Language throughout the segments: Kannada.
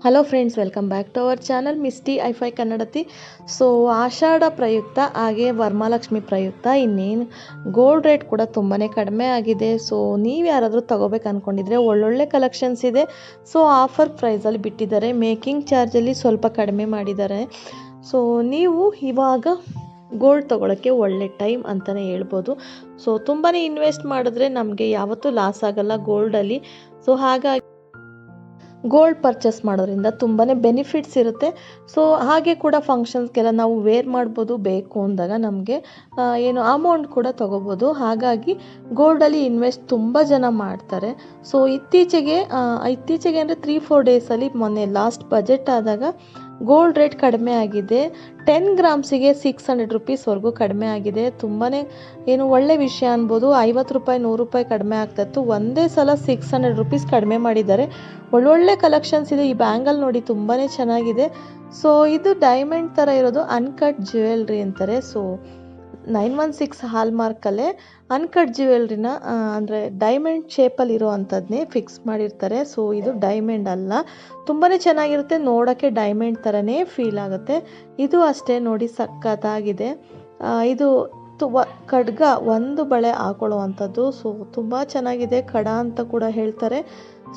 Hello friends, welcome back to our channel misty ಐಫೈ ಕನ್ನಡತಿ. ಸೊ ಆಷಾಢ ಪ್ರಯುಕ್ತ ಹಾಗೆ ವರಮಹಾಲಕ್ಷ್ಮಿ ಪ್ರಯುಕ್ತ ಇನ್ನೇನು ಗೋಲ್ಡ್ ರೇಟ್ ಕೂಡ ತುಂಬಾ ಕಡಿಮೆ ಆಗಿದೆ. ಸೊ ನೀವು ಯಾರಾದರೂ ತಗೋಬೇಕು ಅಂದ್ಕೊಂಡಿದ್ರೆ ಒಳ್ಳೊಳ್ಳೆ ಕಲೆಕ್ಷನ್ಸ್ ಇದೆ. ಸೊ ಆಫರ್ ಪ್ರೈಸಲ್ಲಿ ಬಿಟ್ಟಿದ್ದಾರೆ, ಮೇಕಿಂಗ್ ಚಾರ್ಜಲ್ಲಿ ಸ್ವಲ್ಪ ಕಡಿಮೆ ಮಾಡಿದ್ದಾರೆ. ಸೊ ನೀವು ಇವಾಗ ಗೋಲ್ಡ್ ತೊಗೊಳಕ್ಕೆ ಒಳ್ಳೆ ಟೈಮ್ ಅಂತಲೇ ಹೇಳ್ಬೋದು. ಸೊ ತುಂಬಾ ಇನ್ವೆಸ್ಟ್ ಮಾಡಿದ್ರೆ ನಮಗೆ ಯಾವತ್ತೂ ಲಾಸ್ ಆಗಲ್ಲ ಗೋಲ್ಡಲ್ಲಿ. ಸೊ ಹಾಗಾಗಿ ಗೋಲ್ಡ್ ಪರ್ಚೇಸ್ ಮಾಡೋದ್ರಿಂದ ತುಂಬಾ ಬೆನಿಫಿಟ್ಸ್ ಇರುತ್ತೆ. ಸೊ ಹಾಗೆ ಕೂಡ ಫಂಕ್ಷನ್ಸ್ಗೆಲ್ಲ ನಾವು ವೇರ್ ಮಾಡ್ಬೋದು, ಬೇಕು ಅಂದಾಗ ನಮಗೆ ಏನು ಅಮೌಂಟ್ ಕೂಡ ತೊಗೋಬೋದು. ಹಾಗಾಗಿ ಗೋಲ್ಡಲ್ಲಿ ಇನ್ವೆಸ್ಟ್ ತುಂಬ ಜನ ಮಾಡ್ತಾರೆ. ಸೊ ಇತ್ತೀಚೆಗೆ ಅಂದರೆ 3-4 ಡೇಸಲ್ಲಿ ಮೊನ್ನೆ ಲಾಸ್ಟ್ ಬಜೆಟ್ ಆದಾಗ ಗೋಲ್ಡ್ ರೇಟ್ ಕಡಿಮೆ ಆಗಿದೆ. 10 ಗ್ರಾಮ್ಸಿಗೆ 600 ರುಪೀಸ್ವರೆಗೂ ಕಡಿಮೆ ಆಗಿದೆ. ತುಂಬಾ ಏನು ಒಳ್ಳೆ ವಿಷಯ ಅನ್ಬೋದು. 50 ರೂಪಾಯಿ 100 ರೂಪಾಯಿ ಕಡಿಮೆ ಆಗ್ತಾಯಿತ್ತು, ಒಂದೇ ಸಲ 600 ರುಪೀಸ್ ಕಡಿಮೆ ಮಾಡಿದ್ದಾರೆ. ಒಳ್ಳೊಳ್ಳೆ ಕಲೆಕ್ಷನ್ಸ್ ಇದೆ. ಈ ಬ್ಯಾಂಗಲ್ ನೋಡಿ ತುಂಬಾ ಚೆನ್ನಾಗಿದೆ. ಸೊ ಇದು ಡೈಮಂಡ್ ಥರ ಇರೋದು ಅನ್ಕಟ್ ಜ್ಯುವೆಲ್ರಿ ಅಂತಾರೆ. ಸೊ 916 ಹಾಲ್ಮಾರ್ಕಲ್ಲೇ ಅನ್ಕಟ್ ಜ್ಯುವೆಲ್ರಿನ ಅಂದರೆ ಡೈಮಂಡ್ ಶೇಪಲ್ಲಿ ಇರೋ ಅಂಥದ್ದನ್ನೇ ಫಿಕ್ಸ್ ಮಾಡಿರ್ತಾರೆ. ಸೊ ಇದು ಡೈಮಂಡ್ ಅಲ್ಲ, ತುಂಬಾ ಚೆನ್ನಾಗಿರುತ್ತೆ, ನೋಡೋಕ್ಕೆ ಡೈಮಂಡ್ ಥರನೇ ಫೀಲ್ ಆಗುತ್ತೆ. ಇದು ಅಷ್ಟೇ ನೋಡಿ, ಸಖತ್ತಾಗಿದೆ. ಇದು ಖಡ್ಗ ಒಂದು ಬಳೆ ಹಾಕೊಳ್ಳೋ ಅಂಥದ್ದು. ಸೊ ತುಂಬ ಚೆನ್ನಾಗಿದೆ, ಖಡ ಅಂತ ಕೂಡ ಹೇಳ್ತಾರೆ.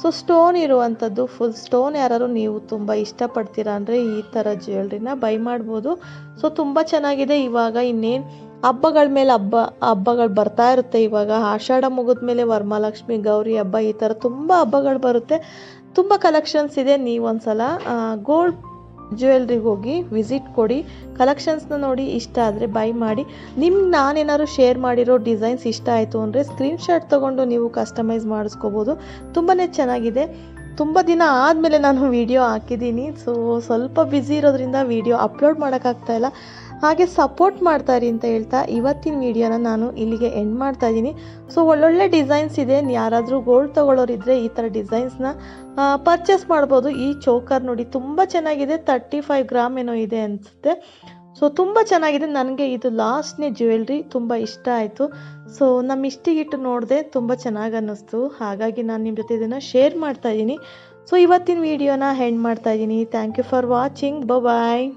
ಸೊ ಸ್ಟೋನ್ ಇರುವಂಥದ್ದು, ಫುಲ್ ಸ್ಟೋನ್ ಯಾರು ನೀವು ತುಂಬ ಇಷ್ಟಪಡ್ತೀರಾ ಅಂದರೆ ಈ ಥರ ಜ್ಯುವೆಲ್ರಿನ ಬೈ ಮಾಡ್ಬೋದು. ಸೊ ತುಂಬ ಚೆನ್ನಾಗಿದೆ. ಇವಾಗ ಇನ್ನೇನು ಹಬ್ಬಗಳ ಮೇಲೆ ಹಬ್ಬಗಳು ಬರ್ತಾ ಇರುತ್ತೆ. ಇವಾಗ ಆಷಾಢ ಮುಗಿದ ಮೇಲೆ ವರಮಹಾಲಕ್ಷ್ಮಿ, ಗೌರಿ ಹಬ್ಬ, ಈ ಥರ ತುಂಬ ಹಬ್ಬಗಳು ಬರುತ್ತೆ. ತುಂಬ ಕಲೆಕ್ಷನ್ಸ್ ಇದೆ. ನೀವೊಂದ್ಸಲ ಗೋಲ್ಡ್ ಜ್ಯುವೆಲ್ರಿಗೆ ಹೋಗಿ ವಿಸಿಟ್ ಕೊಡಿ, ಕಲೆಕ್ಷನ್ಸ್ನ ನೋಡಿ, ಇಷ್ಟ ಆದರೆ ಬೈ ಮಾಡಿ. ನಿಮ್ಗೆ ನಾನೇನಾದ್ರು ಶೇರ್ ಮಾಡಿರೋ ಡಿಸೈನ್ಸ್ ಇಷ್ಟ ಆಯಿತು ಅಂದರೆ ಸ್ಕ್ರೀನ್ಶಾಟ್ ತೊಗೊಂಡು ನೀವು ಕಸ್ಟಮೈಸ್ ಮಾಡಿಸ್ಕೋಬೋದು. ತುಂಬಾ ಚೆನ್ನಾಗಿದೆ. ತುಂಬ ದಿನ ಆದಮೇಲೆ ನಾನು ವಿಡಿಯೋ ಹಾಕಿದ್ದೀನಿ. ಸೊ ಸ್ವಲ್ಪ ಬ್ಯುಸಿ ಇರೋದ್ರಿಂದ ವಿಡಿಯೋ ಅಪ್ಲೋಡ್ ಮಾಡೋಕ್ಕಾಗ್ತಾಯಿಲ್ಲ. ಹಾಗೆ ಸಪೋರ್ಟ್ ಮಾಡ್ತಾಯಿರಿ ಅಂತ ಹೇಳ್ತಾ ಇವತ್ತಿನ ವಿಡಿಯೋನ ನಾನು ಇಲ್ಲಿಗೆ ಎಂಡ್ ಮಾಡ್ತಾಯಿದ್ದೀನಿ. ಸೊ ಒಳ್ಳೊಳ್ಳೆ ಡಿಸೈನ್ಸ್ ಇದೆ. ಯಾರಾದರೂ ಗೋಲ್ಡ್ ತೊಗೊಳ್ಳೋರಿದ್ದರೆ ಈ ಥರ ಡಿಸೈನ್ಸ್ನ ಪರ್ಚೇಸ್ ಮಾಡ್ಬೋದು. ಈ ಚೋಕರ್ ನೋಡಿ ತುಂಬ ಚೆನ್ನಾಗಿದೆ, 35 ಗ್ರಾಮ್ ಏನೋ ಇದೆ ಅನಿಸುತ್ತೆ. ಸೊ ತುಂಬ ಚೆನ್ನಾಗಿದೆ. ನನಗೆ ಇದು ಲಾಸ್ಟ್ನೇ ಜ್ಯುವೆಲ್ರಿ ತುಂಬ ಇಷ್ಟ ಆಯಿತು. ಸೊ ನಮ್ಮ ಇಷ್ಟಿಗಿಟ್ಟು ನೋಡಿದೆ, ತುಂಬ ಚೆನ್ನಾಗಿ ಅನ್ನಿಸ್ತು. ಹಾಗಾಗಿ ನಾನು ನಿಮ್ಮ ಜೊತೆ ಇದನ್ನು ಶೇರ್ ಮಾಡ್ತಾಯಿದ್ದೀನಿ. ಸೊ ಇವತ್ತಿನ ವಿಡಿಯೋನ ಎಂಡ್ ಮಾಡ್ತಾಯಿದ್ದೀನಿ. Thank you for watching. Bye.